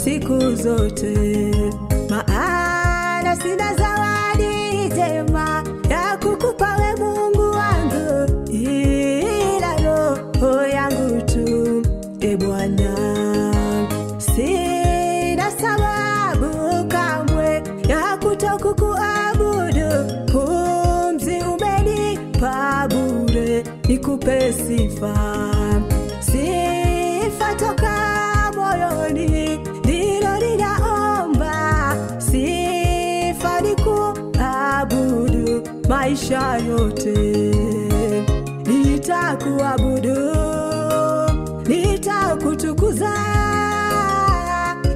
siku zote, maana sina zawadi njema ya kukupa we Mungu wangu, ila roho yangu tu. E Bwana, sina sababu kamwe ya kutokukuabudu. Pumzi umenipa bure, nikupe sifa. Sifa toka moyoni, ndilo ninaomba. Sifa nikuabudu maisha yote. Nitakuabudu, nitakutukuza.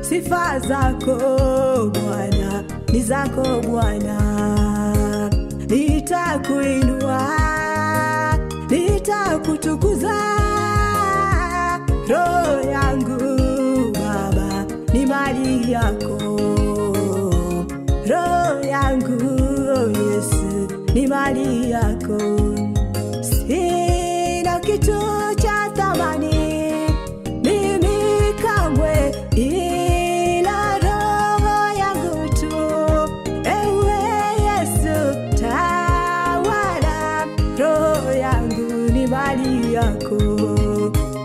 Sifa zako Bwana ni zako Bwana. Nitakuinua, nitakutukuza. Roho yangu Baba ni mali yako. Roho yangu Yesu ni mali yako. Sina kitu cha thamani mimi kamwe, ila roho yangu tu. Ewe Yesu tawala, roho yangu ni mali yako.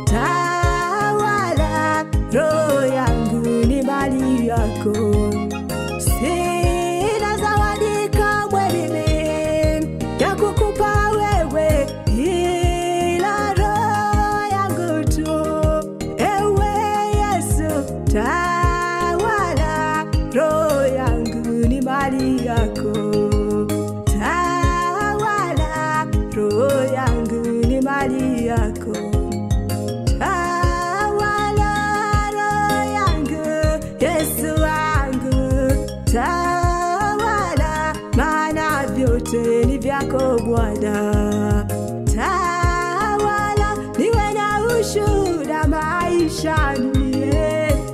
Tawala, roho yangu ni mali yako. Sina zawadi kamwe mimi ya kukupa wewe, ila roho yangu tu. Ewe Yesu tawala, roho yangu ni mali yako. Tawala, roho yangu ni mali yako. Tawala, roho yangu Yesu wangu. Tawala, maana vyote ni vyako Bwana.